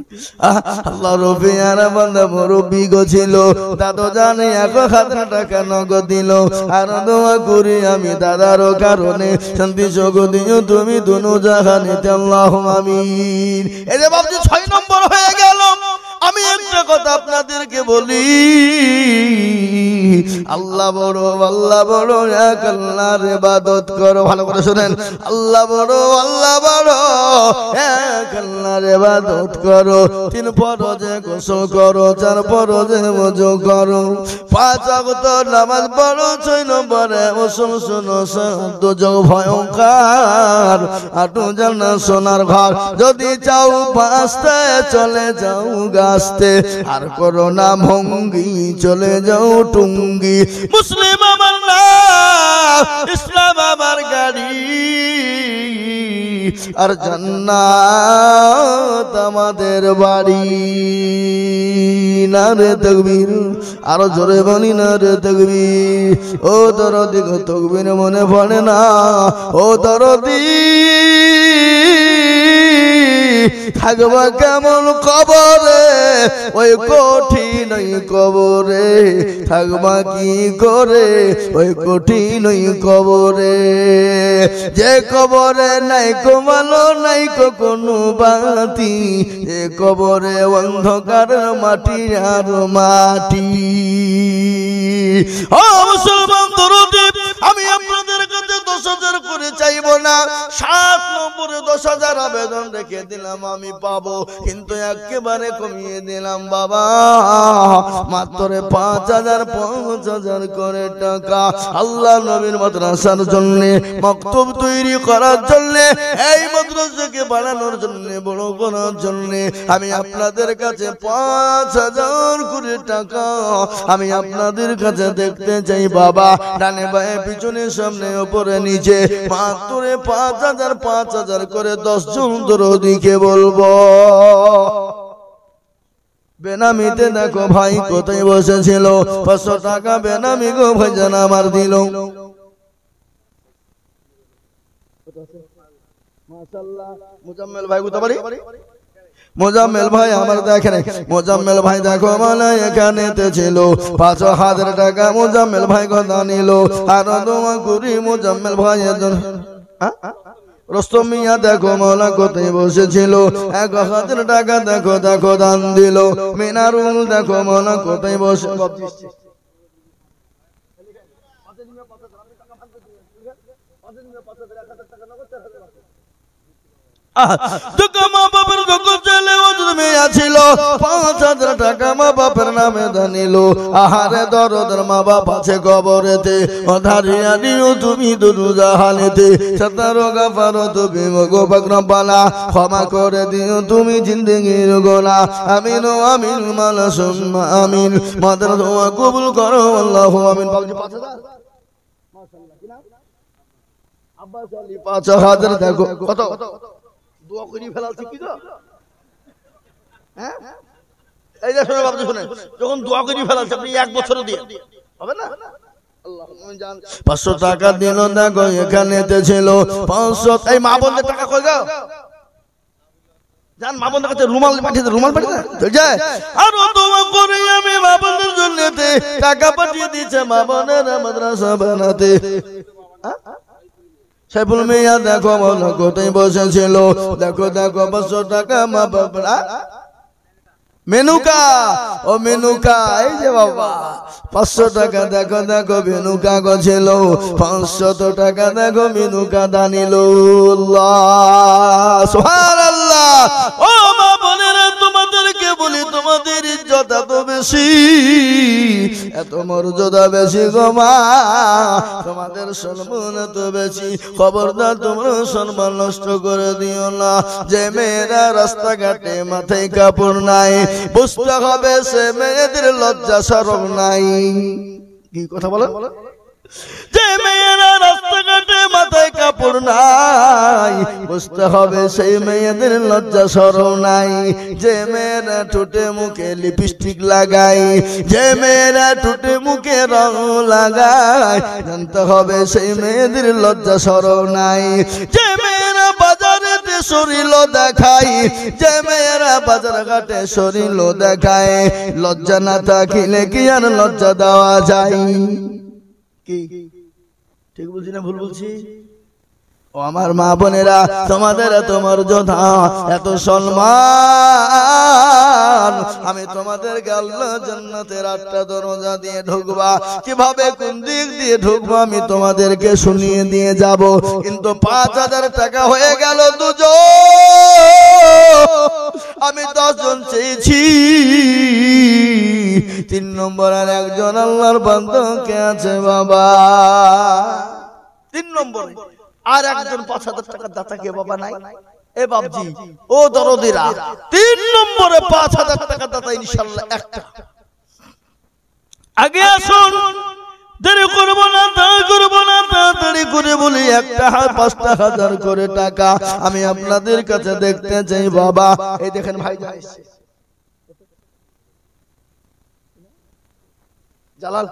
আল্লাহ রবি আর বান্দা মুরব্বি গো ছিল, দাদু জানে 1,000 টাকা নগদ দিল। আর দোয়া করি আমি দাদার কারণে শান্তি সুখ দিও তুমি দুনু জাহানেতে, আল্লাহুম্মা আমিন। এই যে বাবজি 6 নম্বর হয়ে গেল। আমি একটা কথা আপনাদেরকে বলি, আল্লাহ বড়, আল্লাহ বড়, এক আল্লাহর ইবাদত করো। ভালো করে শুনেন, আল্লাহ বড়, আল্লাহ বড়, এক আল্লাহর ইবাদত করো। 3 ফরজে গোসল করো, 4 ফরজে ওযু করো, 5 ওয়াক্ত নামাজ পড়ো। 6 নম্বরে ওসল শুনো শব্দ যোগ ভয়ঙ্কর, আটু জানা সোনার ঘর। যদি চাও বাঁচতে চলে যাও গাছতে, আর করো না ভঙ্গি চলে যাও টুঙ্গি। মুসলিম আমার নাম, ইসলাম আমার গাড়ি, আর জান্নাত আমাদের বাড়ি। না রে তাকবীর, আরো জোরে বলি না রে তাকবীর। ও দরদি গো তাকবীর মনে পড়ে না, ও দরদি থাকবা কেমন কবরে, ওই কঠিন কবরে থাকবা কি করে, ওই কঠিন কবরে। যে কবরে নাই কমালো নাই কোনো বাতি, এ কবরে অন্ধকার মাটি আর মাটি। ও মুসলমান দরদি, আমি আপনাদের কাছে 10,000 করে চাইবো না, 7 নম্বরে 10,000 আবেদন রেখে দিলাম, আমি পাবো, কিন্তু একেবারে কমিয়ে দিলাম বাবা, মাত্র 5,000 করে টাকা। আল্লাহ নবীর মাদ্রাসার জন্য, মক্তব তৈরি করার জন্য, এই মাদ্রাসাকে বাড়ানোর জন্য, বড় করার জন্য আমি আপনাদের কাছে 5,000 করে টাকা আমি আপনাদের কাছে দেখতে চাই বাবা। ডানে বায়ে পিছনে সামনে উপরে নিচে মাত্র 5,000 করে 10 জন দরদিকে বলবো। বেনামিতে দেখো ভাই কোথায় বসেছিল, 500 টাকা বেনামি গো ভাইজান আমার দিল। মাশাআল্লাহ, মুজাম্মেল ভাই গুতাবাড়ি, মোজাম্মেল ভাই আমার দেখেন, মোজাম্মেল ভাই দেখো মানে এখানেতে ছিল 5,000 টাকা মোজাম্মেল ভাই কথা নিল। আর দোয়া করি মোজাম্মেল ভাই একজন রস্তম মিয়া দেখো মৌলা কোথায় বসেছিল, 1,000 টাকা দেখো দেখো দান দিল। মিনারুল দেখো মৌলা কোথায় বসে, মা বাপের ছেলে মেয়া ছিল, 5,000 টাকা মা বাপের নামে দানিল। আহারে দরদের মা বাপ আছে কবরেতে, অধারিয়া দিও তুমি দুনু জাহানেতে। 17 গাফারো তুমি গো পাকরবালা, ক্ষমা করে দিও তুমি জিন্দেগির গোনা। আমিন ও আমিন মালা সুম্মা আমিন, মাদার দোয়া কবুল করো আল্লাহু আমিন। 5,000 দেখো কত দোয়া করি ফেলালছি কি গো, হ্যাঁ এই যে শুনে বাবু শুনে, যখন দোয়া করি ফেলালছি আপনি 1 বছর দিয়ে হবে না। 500 টাকা দিল দেখো এখানেতে ছিল 500। এই মা বোনদের টাকা কই গো, জান মা বোনদের কাছে রুমাল পাঠিয়ে, রুমাল পাঠিয়ে যায়। আর দোয়া করি আমি মা বোনদের জন্য টাকা পাঠিয়ে দিয়েছে মা বোনেরা মাদ্রাসা বানাতে। সাইফুল মিয়া দেখো মৌলা কোথায় বসেছিল, দেখো দেখো 500 টাকা মা বাবা। মেনুকা, ও মেনুকা, এই যে বাবা 500 টাকা দেখো দেখো মেনুকা গছিল, 500 টাকা দেখো মেনুকা দানিল। সুবহানাল্লাহ। ও মা বোনেরা তোমাদের নবীর ইজ্জত এত বেশি, এত মর্যাদা বেশি গো মা, তোমাদের সম্মান এত বেশি। খবরদার তোমরা সম্মান নষ্ট করে দিও না। যে মেয়েরা রাস্তাঘাটে মাথায় কাপড় নাই, বুঝতে হবে সে মেয়েদের লজ্জা শরম নাই। কি কথা বলো? যে মেয়েরা রাস্তাঘাটে মাথায় কাপড় নাই, বুঝতে হবে সেই মেয়েদের লজ্জা শরম নাই। যে মেয়েরা ঠোঁটে মুখে লিপস্টিক লাগায়, যে মেয়েরা ঠোঁটে মুখে রং লাগায়, জানতে হবে সেই মেয়েদের লজ্জা শরম নাই। যে মেয়েরা বাজারেতে শরীর দেখায়, যে মেয়েরা বাজার ঘাটে শরীর দেখায়, লজ্জা না থাকিলে কি আর লজ্জা দেওয়া যায়? কি ঠিক বলছি না ভুল বলছি? ও আমার মা বোনেরা, তোমাদের এত মর্যাদা, এত সম্মান, আমি তোমাদেরকে আল্লাহ জান্নাতের 8টা দরজা দিয়ে ঢুকবা, কিভাবে কোন দিক দিয়ে ঢুকবো আমি তোমাদেরকে শুনিয়ে দিয়ে যাব। কিন্তু 5000 টাকা হয়ে গেল দুজন, আমি 10 জন চেয়েছি। 3 নম্বর আর একজন আল্লাহর বান্দা কে আছে বাবা? 3 নম্বরে আর একজন 5000 টাকার দাতা কে বাবা নাই? এ বাবজি ও দরদিরা, 3 নম্বরে 5000 টাকার দাতা ইনশাআল্লাহ একটা। আগে আসুন, দেরি করব না, দেরি করব না, তাড়াতাড়ি করে বলি, একটা 5000 করে টাকা আমি আপনাদের কাছে দেখতে চাই বাবা। এই দেখেন ভাই যাচ্ছে জালাল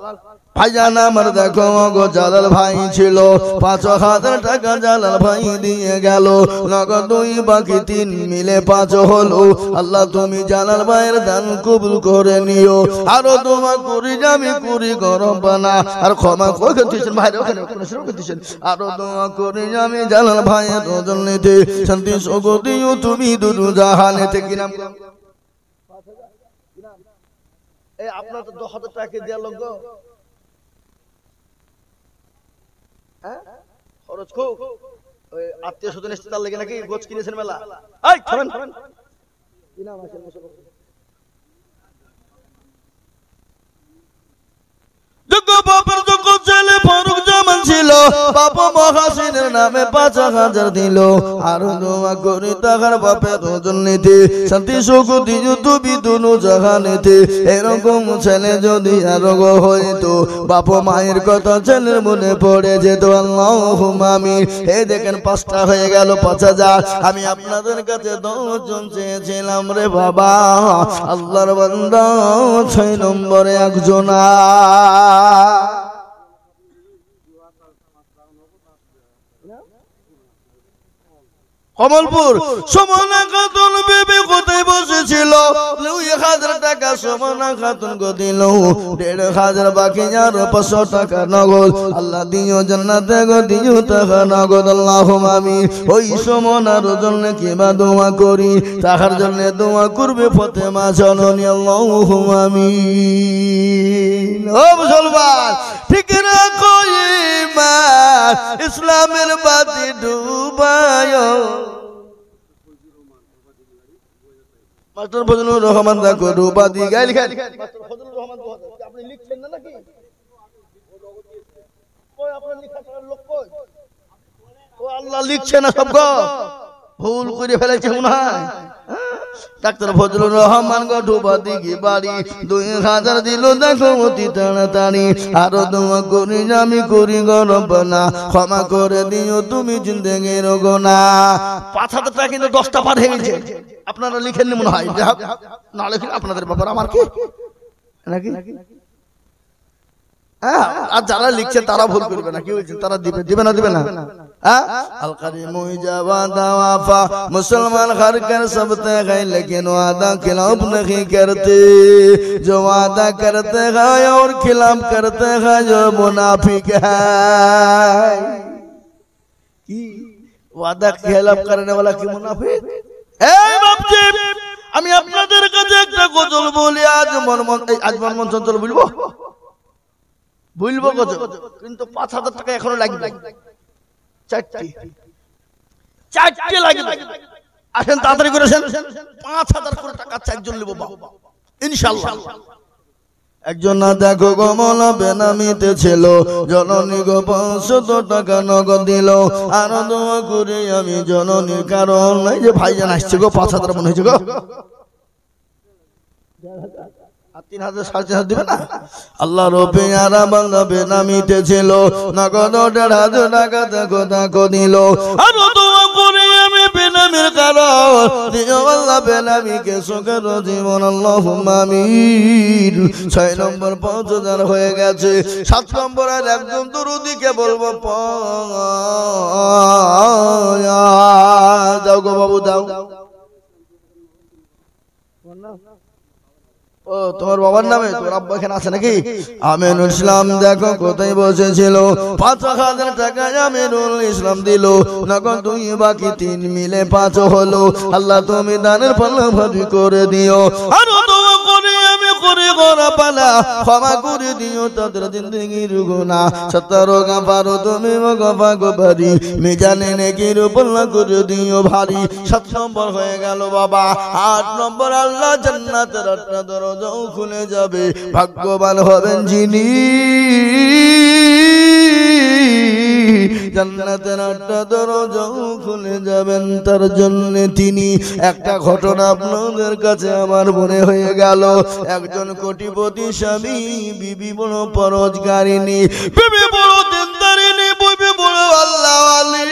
ভাইজান আমার, দেখো গো জালাল ভাই ছিল, 5000 টাকা জালাল ভাই দিয়ে গেল, নগদ 2 বাকি 3 মিলে 5 হলো। আল্লাহ তুমি জালাল ভাইয়ের দান কবুল করে নিও। আরো দোয়া করি আমি করি গরম বানা, আর ক্ষমা করে দিয়েছেন ভাই, ওখানে শুরু করে দিয়েছেন। আরো দোয়া করি আমি জালাল ভাইয়ের রোজন নিতে, শান্তি সুখ দিও তুমি দুরু জাহানেতে। কি নাম? এই আপনার তো 10,000 টাকা দেওয়া লোক গো, হ্যাঁ খরচ খুব। ওই আত্মীয় স্বজন এসে তার লেগে নাকি গোছ কিনেছেন মেলা। এই খাবেন কি নাম আছে? বাপের যোগ্য ছেলে ফারুক জামান ছিল, বাবা মহাসিনের নামে 5000 দিল। আর দোয়া করি তাহার বাপের ওজন নিতে, শান্তি সুখ দিও তুমি দুনু জাহানেতে। এরকম ছেলে যদি আরো হইতো, বাপ মায়ের কথা ছেলের মনে পড়ে যেত। আল্লাহুম্মা আমিন। এই দেখেন 5টা হয়ে গেল 5000। আমি আপনাদের কাছে 10 জন চেয়েছিলাম রে বাবা, আল্লাহর বান্দা 6 নম্বরে একজন। কমলপুর সুমনা খাতুন বিবি কোথায় বসেছিল, 1000 টাকা সুমনা খাতুন গো দিল, 1500 বাকি আর 500 টাকা নগদ। আল্লাহ দিও জান্নাতে গো দিও টাকা নগদ। আল্লাহুম্মা আমিন। ওই সুমনার জন্য কিবা দোয়া করি, তাহার জন্য দোয়া করবে ফাতেমা জননী। আল্লাহুম্মা আমিন। ও মুসলমান ঠিক রাখো ঈমান, ইসলামের বাতি ডুবায়। মাস্টার ফজলুর রহমান দেখো রূপাদি গাইল খাই। মাস্টার ফজলুর রহমান আপনি লিখছেন না নাকি? কই আপনার লেখাটার লোক কই? ও আল্লাহ লিখছে না সব গো, ভুল করে ফেলেছে মনে হয়। ডাক্তার ফজলুর রহমান গো রূপাদি কি বাড়ি, 2000 দিল দেখো অতি তাড়াতাড়ি। আরো দোয়া করি আমি করি গো রব্বানা, ক্ষমা করে দিও তুমি জিন্দেগির গোনা। 5000 টাকা কিন্তু 10টা পার হয়ে গেছে। আপনারা লিখেন মনে হয়, না লিখেন আপনাদের ব্যাপার, আমার কি নাকি? আর যারা লিখছে তারা ভুল করবে না, কি বলছেন তারা দিবে না দিবে না। আল কারিম জাওয়াদা ওয়াফা, মুসলমান हर कर सबते हैं लेकिन वादा खिलाफ नहीं करते, जो वादा करते हैं और खिलाफ करते हैं जो मुनाफिक है। की वादा खिलाफ करने वाला की मुनाफिक? আমি আপনাদের কাছে একটা গজল বলি, আজ মন চঞ্চল বলবো গজল, কিন্তু 5000 টাকা এখনো লাগবে। 4টে লাগবে। আসেন তাড়াতাড়ি করেছেন, 5000 করে টাকা 4 জন নেব। ইনশাআল্লাহ। একজন না দেখো গো মৌলা বেনামিতে ছিল, জননী গো 500 টাকা নগদ দিল, আর দোয়া করি আমি জননীর, কারণ এই যে ভাইজান আসছে গো 5000 মনে হয়েছে গো, 3000 3,500 দিবে না? আল্লাহ রবি আরা বাংলা বেনামিতে ছিল, নগদ 1,500 টাকা দেখো দেখো দিল, আর দোয়া করি আমি বেনামির, কারণ দিও আল্লাহ বেনামিকে সুখের জীবন, আল্লাহুম্মা আমিন। 6 নম্বর 5000 হয়ে গেছে। 7 নম্বর আর একদম দরুদিকে বলবো দাও গো বাবু দাও। ও তোমার বাবার নামে? তোর আব্বা এখানে আছে নাকি? আমিনুল ইসলাম দেখো কোথায় বসেছিল, 5000 টাকা আমিনুল ইসলাম দিল, নগদ 2 বাকি 3 মিলে 5 হলো। আল্লাহ তুমি দানের পাল্লা ভারী করে দিও, আর দোয়া করি আমি করি গোরা পালা, ক্ষমা করে দিও তাদের জিন্দেগির গুনাহ, সত্তর গাফার তুমি গফা গফারি, মিজানে নেকির পাল্লা করে দিও ভারী। 7 নম্বর হয়ে গেল বাবা। 8 নম্বর আল্লাহ জান্নাতের 8টা দরজা খুলে যাবে, ভাগ্যবান হবেন যিনি জান্নাতের 8টা দরজা খুলে যাবেন তার জন্য তিনি। একটা ঘটনা আপনাদের কাছে আমার মনে হয়ে গেল। একজন কোটিপতি স্বামী, বিবি বড় পরোজগারিনী, বিবি বড় দিনদারিনী, বিবি বড় আল্লাহওয়ালি।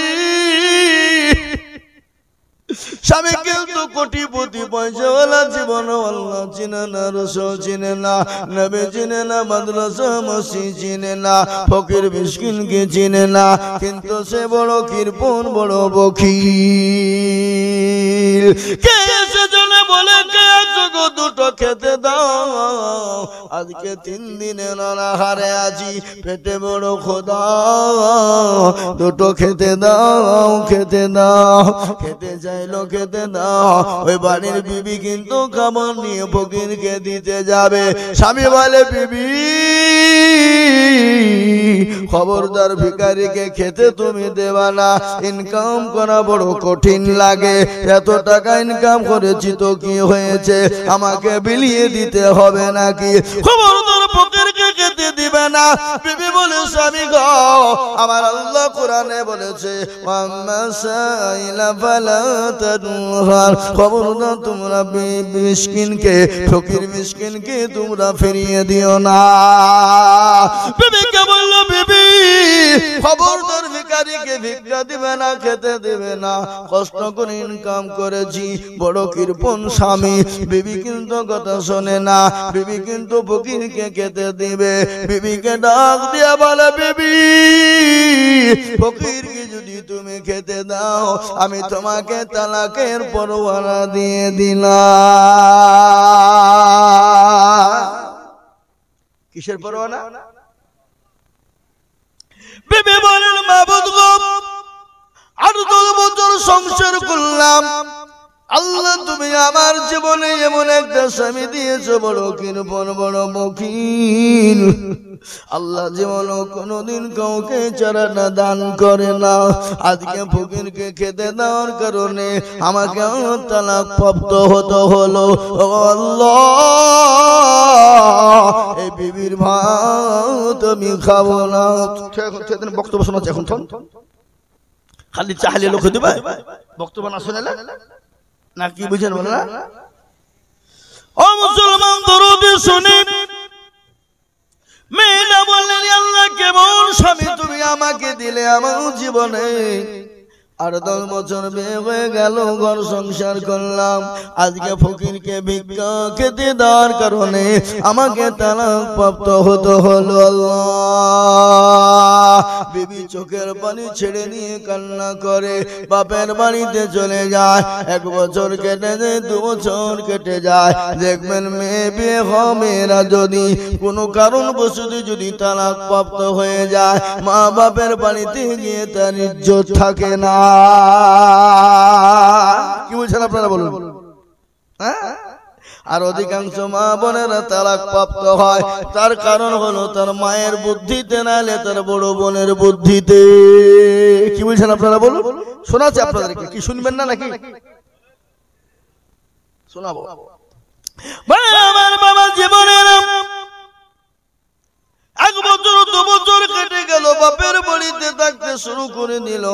স্বামী কিন্তু কোটিপতি, পয়সাওয়ালা, জীবন আল্লাহ চিনে না, রাসূল চিনে না, নবী চিনে না, মাদ্রাসা মসজিদ চিনে না, ফকির মিসকিনকে চিনে না, কিন্তু সে বড় কৃপণ, বড় বখিল। কে এসে জনে বলে কে আছো গো দুটো খেতে দাও, আজকে 3 দিনে অনাহারে আছি, পেটে বড় খোদা, দুটো খেতে দাও, খেতে দাও। খেতে চাইলো খেতে দাও, ওই বাড়ির বিবি কিন্তু খাবার নিয়ে ফকিরকে দিতে যাবে। স্বামী বলে বিবি খবরদার, ভিখারিকে খেতে তুমি দেবা না, ইনকাম করা বড় কঠিন লাগে, এত টাকা ইনকাম করেছি তো কি হয়েছে, আমাকে বিলিয়ে দিতে হবে নাকি, খবরদার ফকিরকে খেতে দিবে না। বিবি বলে স্বামী গো, আমার আল্লাহ কোরআনে বলেছে ওয়াম্মা সাইলা ফালা তানহার, খবরদার তোমরা মিসকিনকে, ফকির মিসকিনকে তোমরা ফিরিয়ে দিও না। বিবিকে বলল বিবি খবরদার ভিখারিকে ভিক্ষা দিবে না, খেতে দিবে না, কষ্ট করে ইনকাম করেছি, বড় কৃপণ স্বামী। বিবি কিন্তু কথা শোনে না, বিবি কিন্তু ফকিরকে খেতে দিবে। বিবিকে ডাক দিয়া বলে বিবি ফকিরকে যদি তুমি খেতে দাও, আমি তোমাকে তালাকের পরোয়ানা দিয়ে দিলাম। কিসের পরোয়ানা? বিবি বলেন মাবুদ গো, 8 বছর সংসার করলাম, আল্লাহ তুমি আমার জীবনে এমন একটা স্বামী দিয়েছো, বড় কৃপণ, বড় বখিল। আল্লাহ জীবনও কোনোদিন কাউকে চারানা দান করে না, আজকে ফকিরকে খেতে দেওয়ার কারণে আমাকে তালাক প্রাপ্ত হতে হলো। ও আল্লাহ, এই বিবির ভাত আমি খাবো না। বক্তব্য শোনাচ্ছে এখন, খালি চাহলে লোক দিবে, বক্তব্য না শোনালে না, কি বুঝেন বলে না? ও মুসলমান দরুদ শুনি, মেয়েরা বললেন আল্লাহ কেমন স্বামী তুমি আমাকে দিলে আমার জীবনে, 8-10 বছর বিয়ে হয়ে গেল, ঘর সংসার করলাম, আজকে ফকিরকে ভিক্ষা খেতে দেওয়ার কারণে আমাকে তালাক প্রাপ্ত হতে হলো। আল্লাহ, বিবি চোখের পানি ছেড়ে নিয়ে কান্না করে বাপের বাড়িতে চলে যায়। 1 বছর কেটে যায়, 2 বছর কেটে যায়, দেখবেন মেয়ে বিয়ে মেয়েরা যদি কোনো কারণবশত যদি তালাক প্রাপ্ত হয়ে যায়, মা বাপের বাড়িতে গিয়ে তার ইজ্জত থাকে না। কি বলছেন আপনারা বলুন? আর অধিকাংশ মা বোনেরা তালাক প্রাপ্ত হয়, তার কারণ হলো তার মায়ের বুদ্ধিতে, নাইলে তার বড় বোনের বুদ্ধিতে। কি বলছেন আপনারা বলুন? শোনাচ্ছে আপনাদেরকে, কি শুনবেন না নাকি? শোনাবো। মানে আমার বাবা জীবনের 1 বছর 2 বছর কেটে গেল, বাপের বাড়িতে থাকতে শুরু করে দিল।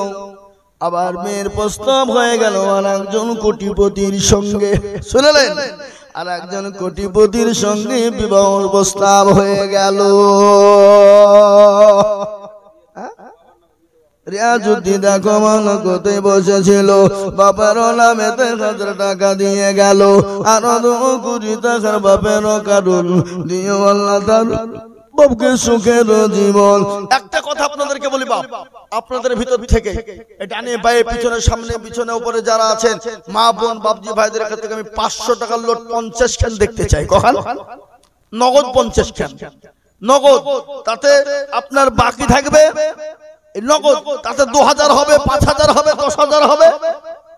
আবার মেয়ের প্রস্তাব হয়ে গেল আর একজন কোটিপতির সঙ্গে, শুনলেন, আর একজন কোটিপতির সঙ্গে বিবাহের প্রস্তাব হয়ে গেল। রিয়াজউদ্দিন দেখো মানকতে বসেছিল, বাপের নামে 1000 টাকা দিয়ে গেল, আর 2 কোটি টাকার বাপের কারণ দিও আল্লাহ তাআলা বাপকে সুখের জীবন। একটা কথা আপনাদেরকে বলি, বাপ আপনাদের ভিতর থেকে ডানে বায়ে পিছনে সামনে পিছনে উপরে যারা আছেন মা বোন বাপজি ভাইদের কাছ থেকে আমি 500 টাকার নোট 50 খান দেখতে চাই। কখন? নগদ 50 খান, নগদ। তাতে আপনার বাকি থাকবে নগদ, তাতে 2000 হবে, 5000 হবে, 10000 হবে।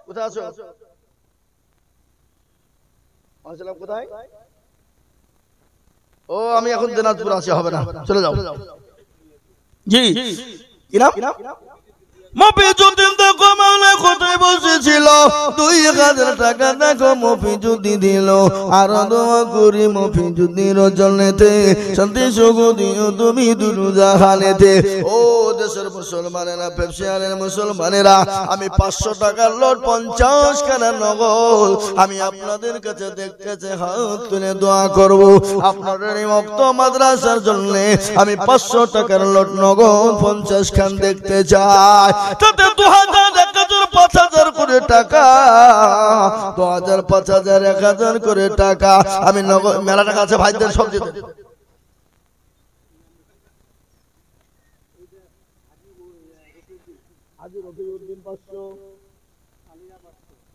কোথায় আছো? আসলাম কোথায়? ও আমি এখন দিনাজপুর আছি, হবে না, চলে যাও। জি কি নাম? মফিজুদ্দিন দেখো মাওলা কোথায় বসেছিল, 2000 টাকা দেখো মফিজুদ্দিন দিল, আর দোয়া করি মফিজুদ্দিনের জন্যতে শান্তি সুখ দিও তুমি দুরুজাহানেতে। ও দেশের মুসলমানেরা, ব্যবসায়ীর মুসলমানেরা, আমি 500 টাকার নোট 50 খানা নগদ আমি আপনাদের কাছে দেখতে চাই, হাত তুলে দোয়া করব আপনাদের এই মুক্ত মাদ্রাসার জন্য। আমি 500 টাকার নোট নগদ 50 খান দেখতে চাই। তাতে 2000, 1000, 5000 করে টাকা, 2000, 5000, 1000 করে টাকা আমি নগদ। মেলা টাকা আছে ভাইদের সব দিতে। আজি রবিউদ্দিন 500,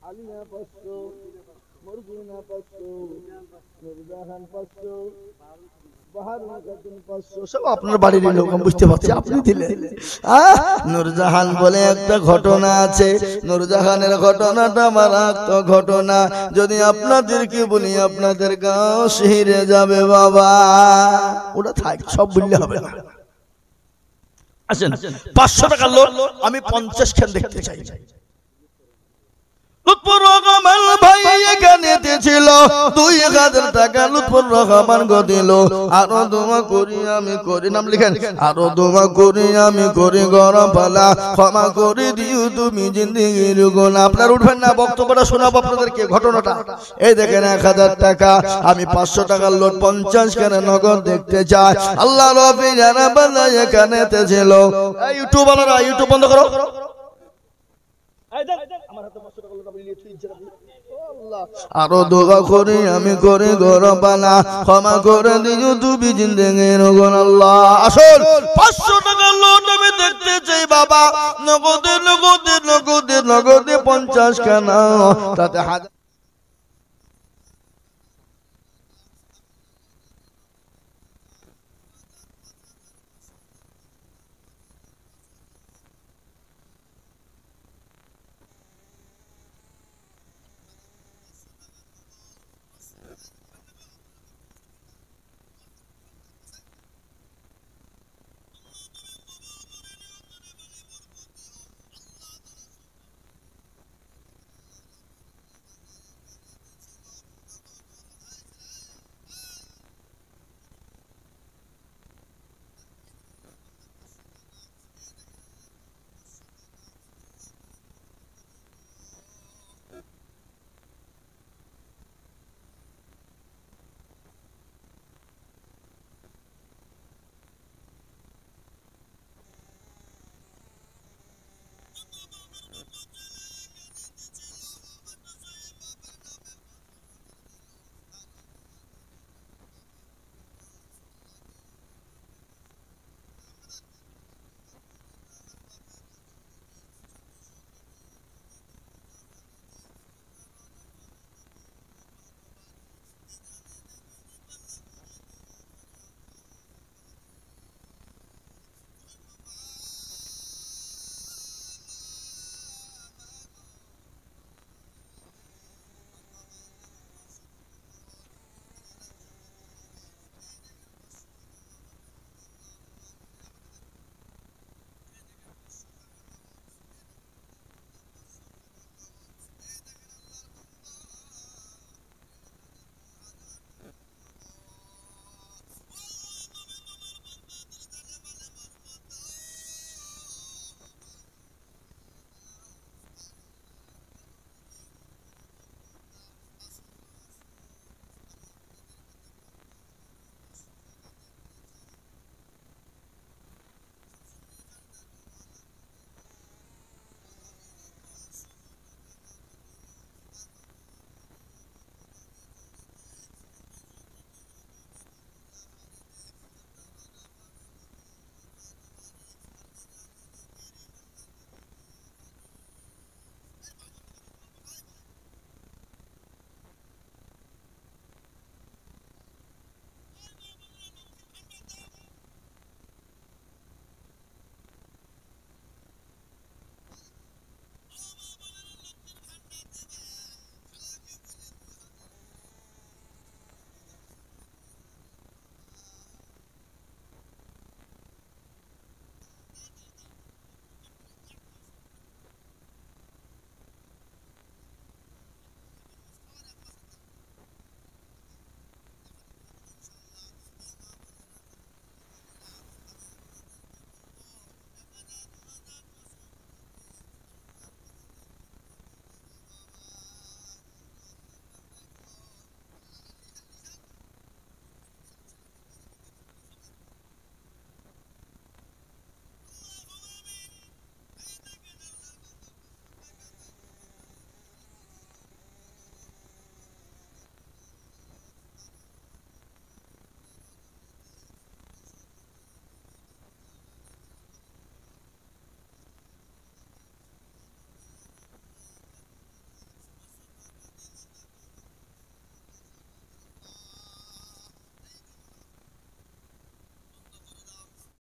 আলিয়া 500, মরজুনা 500, নুরজাহান 500, সব আপনার বাড়ির লোক, আমি বুঝতে পারছি আপনি দিলেন। নূরজাহান বলে একটা ঘটনা আছে, নূরজাহানের ঘটনাটা মারাত্মক ঘটনা, যদি আপনাদেরকে বলি আপনাদের গাও শিহরে যাবে বাবা। ওটা থাক, সব বললে হবে না। আসেন 500 টাকার লোক আমি 50 খান দেখতে চাই। লুৎফর রহমান ভাই এখানে ছিল, 2000 টাকা লুৎফর রহমান গো দিল, আরো দোয়া করি আমি করি, নাম লিখেন, আরো দোয়া করি আমি করি গরম পালা, ক্ষমা করে দিও তুমি জিন্দেগির গুনাহ। আপনারা উঠবেন না, বক্তব্যটা শোনাবো আপনাদেরকে ঘটনাটা। এই দেখেন 1000 টাকা আমি 500 টাকার নোট 50 খান নগদ দেখতে চাই। আল্লাহ রবি জানা বান্দা এখানে ছিল। ইউটিউব ওয়ালারা ইউটিউব বন্ধ করো। আরো দোয়া করি আমি করে গরম পালা, ক্ষমা করে দিও তুমি জিন্দেগির গুনাহ। আল্লাহ আসল 500 টাকার নোট আমি দেখতে চাই বাবা, নগদে নগদে নগদে নগদে 50 খানা, তাতে